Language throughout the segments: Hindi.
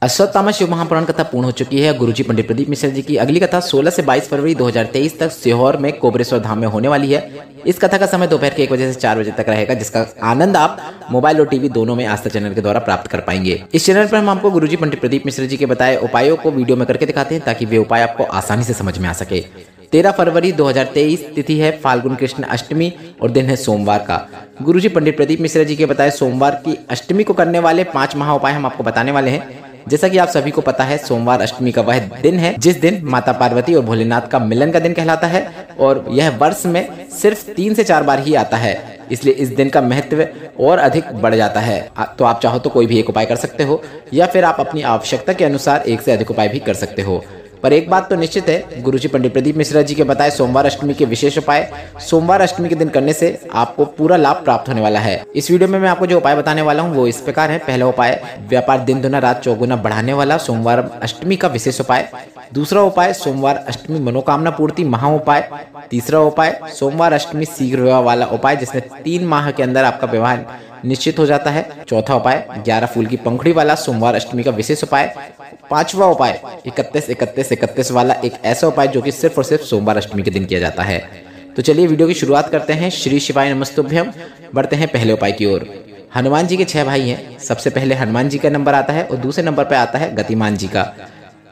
अश्वत्थामा शिव महापुराण कथा पूर्ण हो चुकी है। गुरुजी पंडित प्रदीप मिश्रा जी की अगली कथा 16 से 22 फरवरी 2023 तक सीहोर में कोबरेश्वर धाम में होने वाली है। इस कथा का समय दोपहर के 1 बजे से 4 बजे तक रहेगा, जिसका आनंद आप मोबाइल और टीवी दोनों में आस्था चैनल के द्वारा प्राप्त कर पाएंगे। इस चैनल पर हम आपको गुरुजी पंडित प्रदीप मिश्रा जी के बताए उपायों को वीडियो में करके दिखाते हैं, ताकि वे उपाय आपको आसानी से समझ में आ सके। 13 फरवरी 2023 तिथि है फाल्गुन कृष्ण अष्टमी और दिन है सोमवार का। गुरुजी पंडित प्रदीप मिश्रा जी के बताए सोमवार की अष्टमी को करने वाले 5 महा उपाय हम आपको बताने वाले हैं। जैसा कि आप सभी को पता है, सोमवार अष्टमी का वह दिन है जिस दिन माता पार्वती और भोलेनाथ का मिलन का दिन कहलाता है, और यह वर्ष में सिर्फ 3 से 4 बार ही आता है, इसलिए इस दिन का महत्व और अधिक बढ़ जाता है। तो आप चाहो तो कोई भी एक उपाय कर सकते हो, या फिर आप अपनी आवश्यकता के अनुसार एक से अधिक उपाय भी कर सकते हो। पर एक बात तो निश्चित है, गुरुजी पंडित प्रदीप मिश्रा जी के बताए सोमवार अष्टमी के विशेष उपाय सोमवार अष्टमी के दिन करने से आपको पूरा लाभ प्राप्त होने वाला है। इस वीडियो में मैं आपको जो उपाय बताने वाला हूँ वो इस प्रकार है। पहला उपाय, व्यापार दिन दुना रात चौगुना बढ़ाने वाला सोमवार अष्टमी का विशेष उपाय। दूसरा उपाय, सोमवार अष्टमी मनोकामना पूर्ति महा उपाय। तीसरा उपाय, सोमवार अष्टमी शीघ्र विवाह वाला उपाय, जिसमें 3 माह के अंदर आपका विवाह निश्चित हो जाता है। चौथा उपाय, 11 फूल की पंखुड़ी वाला सोमवार अष्टमी का विशेष उपाय। पांचवा उपाय, 31-31-31 वाला एक ऐसा उपाय जो कि सिर्फ और सिर्फ सोमवार अष्टमी के दिन किया जाता है। तो चलिए वीडियो की शुरुआत करते हैं। श्री शिवाय नमस्तुभ्यम। बढ़ते हैं पहले उपाय की ओर। हनुमान जी के 6 भाई हैं। सबसे पहले हनुमान जी का नंबर आता है और दूसरे नंबर पर आता है गतिमान जी का।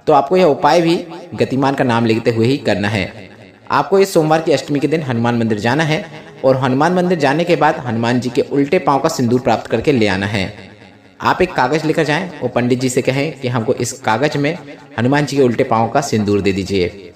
तो आपको यह उपाय भी गतिमान का नाम लेते हुए ही करना है। आपको इस सोमवार की अष्टमी के दिन हनुमान मंदिर जाना है, और हनुमान मंदिर जाने के बाद हनुमान जी के उल्टे पांव का सिंदूर प्राप्त करके ले आना है। आप एक कागज लेकर जाएं और पंडित जी से कहें कि हमको इस कागज में हनुमान जी के उल्टे पांव का सिंदूर दे दीजिए।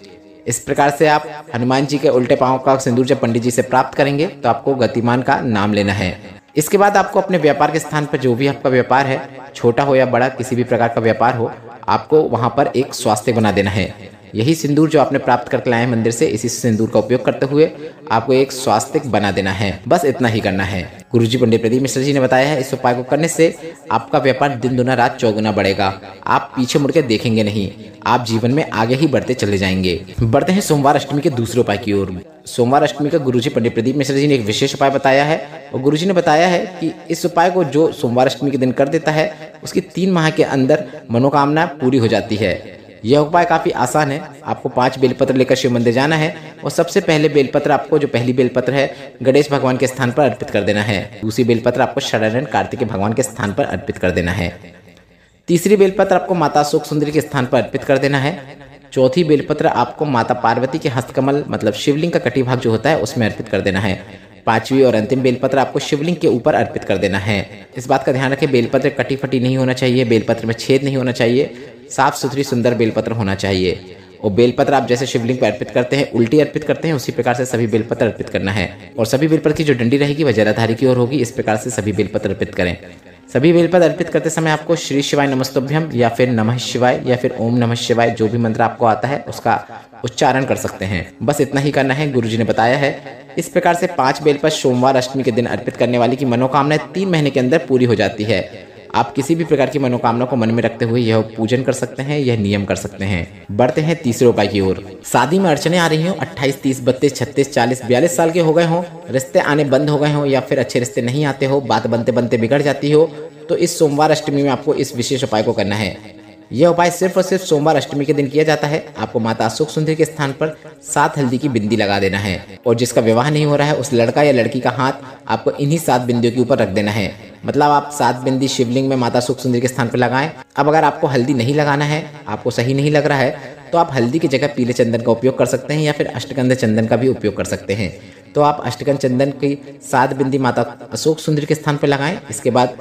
इस प्रकार से आप हनुमान जी के उल्टे पांव का सिंदूर जब पंडित जी से प्राप्त करेंगे तो आपको गतिमान का नाम लेना है। इसके बाद आपको अपने व्यापार के स्थान पर, जो भी आपका व्यापार है, छोटा हो या बड़ा, किसी भी प्रकार का व्यापार हो, आपको वहां पर एक स्वास्तिक बना देना है। यही सिंदूर जो आपने प्राप्त करके लाए हैं मंदिर से, इसी सिंदूर का उपयोग करते हुए आपको एक स्वास्तिक बना देना है। बस इतना ही करना है। गुरुजी पंडित प्रदीप मिश्रा जी ने बताया है, इस उपाय को करने से आपका व्यापार दिन दुना रात चौगुना बढ़ेगा। आप पीछे मुड़ के देखेंगे नहीं, आप जीवन में आगे ही बढ़ते चले जाएंगे। बढ़ते हैं सोमवार अष्टमी के दूसरे उपाय की ओर। सोमवार अष्टमी का गुरुजी पंडित प्रदीप मिश्रा जी ने एक विशेष उपाय बताया है, और गुरुजी ने बताया है कि इस उपाय को जो सोमवार अष्टमी के दिन कर देता है, उसकी 3 माह के अंदर मनोकामना पूरी हो जाती है। यह उपाय काफी आसान है। आपको 5 बेलपत्र लेकर शिव मंदिर जाना है, और सबसे पहले बेलपत्र आपको, जो पहली बेलपत्र है, गणेश भगवान के स्थान पर अर्पित कर देना है। दूसरी बेलपत्र आपको शरण कार्तिकेय भगवान के स्थान पर अर्पित कर देना है। तीसरी बेलपत्र आपको माता अशोक सुंदरी के स्थान पर अर्पित कर देना है। चौथी बेलपत्र आपको माता पार्वती के हस्तकमल मतलब शिवलिंग का कटी भाग जो होता है उसमें अर्पित कर देना है। 5वीं और अंतिम बेलपत्र आपको शिवलिंग के ऊपर अर्पित कर देना है। इस बात का ध्यान रखें, बेलपत्र कटी फटी नहीं होना चाहिए, बेलपत्र में छेद नहीं होना चाहिए, साफ सुथरी सुंदर बेलपत्र होना चाहिए। और बेलपत्र आप जैसे शिवलिंग पर अर्पित करते हैं, उल्टी अर्पित करते हैं, उसी प्रकार से सभी बेलपत्र अर्पित करना है। और सभी बेलपत्र की जो डंडी रहेगी वह जलाधारी की ओर होगी। इस प्रकार से सभी बेलपत्र अर्पित करें। सभी बेलपत्र अर्पित करते समय आपको श्री शिवाय नमस्तुभ्यम या फिर नमः शिवाय या फिर ओम नमः शिवाय, जो भी मंत्र आपको आता है उसका उच्चारण कर सकते हैं। बस इतना ही करना है, गुरुजी ने बताया है। इस प्रकार से 5 बेलपत्र सोमवार अष्टमी के दिन अर्पित करने वाली की मनोकामना 3 महीने के अंदर पूरी हो जाती है। आप किसी भी प्रकार की मनोकामना को मन में रखते हुए यह पूजन कर सकते हैं, यह नियम कर सकते हैं। बढ़ते हैं तीसरे उपाय की ओर। शादी में अड़चने आ रही हो, 28, 30, 32, 36, 40, 42 साल के हो गए हो, रिश्ते आने बंद हो गए हो, या फिर अच्छे रिश्ते नहीं आते हो, बात बनते बनते बिगड़ जाती हो, तो इस सोमवार अष्टमी में आपको इस विशेष उपाय को करना है। यह उपाय सिर्फ और सिर्फ सोमवार अष्टमी के दिन किया जाता है। आपको माता अशोक सुंदरी के स्थान पर 7 हल्दी की बिंदी लगा देना है, और जिसका विवाह नहीं हो रहा है उस लड़का या लड़की का हाथ आपको इन्हीं 7 बिंदियों के ऊपर रख देना है। मतलब आप 7 बिंदी शिवलिंग में माता अशोक सुंदरी के स्थान पर लगाएं। अब अगर आपको हल्दी नहीं लगाना है, आपको सही नहीं लग रहा है, तो आप हल्दी की जगह पीले चंदन का उपयोग कर सकते हैं, या फिर अष्टगंध चंदन का भी उपयोग कर सकते हैं। तो आप अष्टगंध चंदन की 7 बिंदी माता अशोक सुंदरी के स्थान पर लगाएं। इसके बाद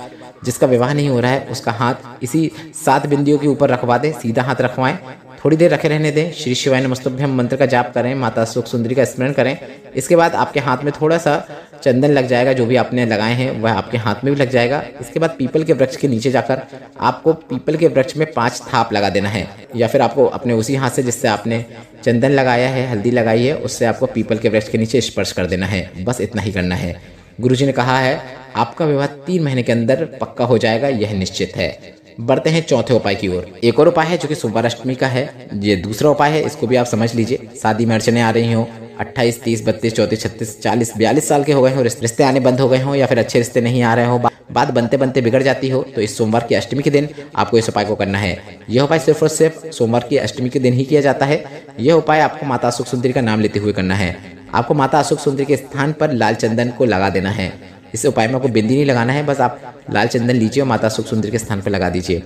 जिसका विवाह नहीं हो रहा है उसका हाथ इसी 7 बिंदियों के ऊपर रखवा दें, सीधा हाथ रखवाएं, थोड़ी देर रखे रहने दें। श्री शिवाय नमस्तुभ्यम मंत्र का जाप करें, माता अशोक सुंदरी का स्मरण करें। इसके बाद आपके हाथ में थोड़ा सा चंदन लग जाएगा, जो भी आपने लगाए हैं वह आपके हाथ में भी लग जाएगा। इसके बाद पीपल के वृक्ष के नीचे जाकर आपको पीपल के वृक्ष में 5 थाप लगा देना है, या फिर आपको अपने उसी हाथ से जिससे आपने चंदन लगाया है, हल्दी लगाई है, उससे आपको पीपल के वृक्ष के नीचे स्पर्श कर देना है। बस इतना ही करना है। गुरुजी ने कहा है आपका विवाह 3 महीने के अंदर पक्का हो जाएगा, यह निश्चित है। बढ़ते हैं चौथे उपाय की ओर। एक और उपाय है जो कि सोमवार अष्टमी का है। ये दूसरा उपाय है, इसको भी आप समझ लीजिए। शादी में अड़चने आ रही हो, 28, 30, 32, 34, 36, 40, 42 साल के हो गए हो, रिश्ते आने बंद हो गए हो या फिर अच्छे रिश्ते नहीं आ रहे हो, बात बनते बनते बिगड़ जाती हो, तो इस सोमवार की अष्टमी के दिन आपको इस उपाय को करना है। यह उपाय सिर्फ और सिर्फ सोमवार की अष्टमी के दिन ही किया जाता है। यह उपाय आपको माता अशोक सुंदरी का नाम लेते हुए करना है। आपको माता अशोक सुंदरी के स्थान पर लाल चंदन को लगा देना है। इस उपाय में आपको बिंदी नहीं लगाना है, बस आप लाल चंदन लीजिए और माता अशोक सुंदरी के स्थान पर लगा दीजिए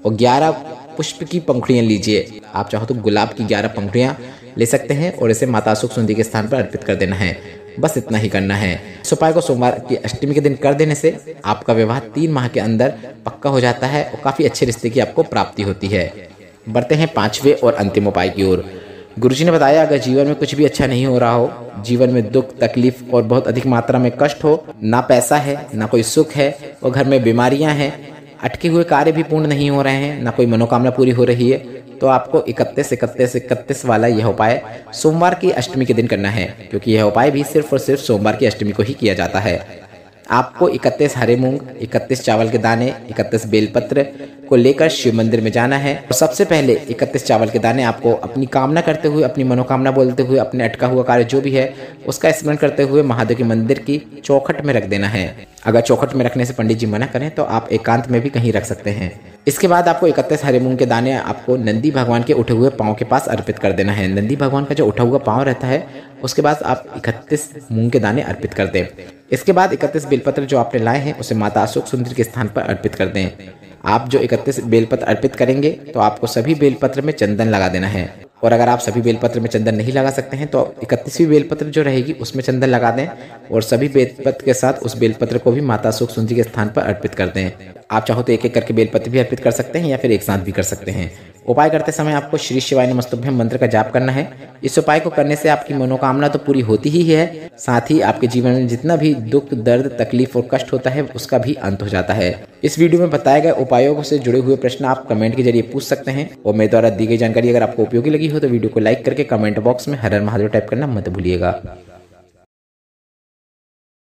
और 11 पुष्प की पंखुड़ियाँ लीजिए। आप चाहो तो गुलाब की 11 पंखुड़ियाँ ले सकते हैं और इसे माता अशोक सुंदरी के स्थान पर अर्पित कर देना है। बस इतना ही करना है। इस उपाय को सोमवार की अष्टमी के दिन कर देने से आपका विवाह 3 माह के अंदर पक्का हो जाता है और काफी अच्छे रिश्ते की आपको प्राप्ति होती है। बढ़ते हैं 5वें और अंतिम उपाय की ओर। गुरुजी ने बताया, अगर जीवन में कुछ भी अच्छा नहीं हो रहा हो, जीवन में दुख तकलीफ और बहुत अधिक मात्रा में कष्ट हो, ना पैसा है ना कोई सुख है और घर में बीमारियां हैं, अटके हुए कार्य भी पूर्ण नहीं हो रहे हैं, ना कोई मनोकामना पूरी हो रही है, तो आपको 31 वाला यह उपाय सोमवार की अष्टमी के दिन करना है, क्योंकि यह उपाय भी सिर्फ और सिर्फ सोमवार की अष्टमी को ही किया जाता है। आपको 31 हरे मूंग, 31 चावल के दाने, 31 बेलपत्र को लेकर शिव मंदिर में जाना है और सबसे पहले 31 चावल के दाने आपको अपनी कामना करते हुए, अपनी मनोकामना बोलते हुए, अपने अटका हुआ कार्य जो भी है उसका स्मरण करते हुए महादेव के मंदिर की चौखट में रख देना है। अगर चौखट में रखने से पंडित जी मना करें तो आप एकांत में भी कहीं रख सकते हैं। इसके बाद आपको 31 हरे मूंग के दाने आपको नंदी भगवान के उठे हुए पांव के पास अर्पित कर देना है। नंदी भगवान का जो उठा हुआ पांव रहता है उसके बाद आप 31 मूंग के दाने अर्पित कर दें। इसके बाद 31 बेलपत्र जो आपने लाए हैं उसे माता अशोक सुंदरी के स्थान पर अर्पित कर दें। आप जो 31 बेलपत्र अर्पित करेंगे तो आपको सभी बेलपत्र में चंदन लगा देना है और अगर आप सभी बेलपत्र में चंदन नहीं लगा सकते हैं तो 31वीं बेलपत्र जो रहेगी उसमें चंदन लगा दें और सभी बेलपत्र के साथ उस बेलपत्र को भी माता अशोक सुंदरी के स्थान पर अर्पित कर दें। आप चाहो तो एक एक करके बेलपत्र भी अर्पित कर सकते हैं या फिर एक साथ भी कर सकते हैं। उपाय करते समय आपको श्री शिवाय नमस्तुभ्यम मंत्र का जाप करना है। इस उपाय को करने से आपकी मनोकामना तो पूरी होती ही है, साथ ही आपके जीवन में जितना भी दुख दर्द तकलीफ और कष्ट होता है उसका भी अंत हो जाता है। इस वीडियो में बताए गए उपायों से जुड़े हुए प्रश्न आप कमेंट के जरिए पूछ सकते हैं और मेरे द्वारा दी गई जानकारी अगर आपको उपयोगी लगी हो तो वीडियो को लाइक करके कमेंट बॉक्स में हर हर महादेव टाइप करना मत भूलिएगा।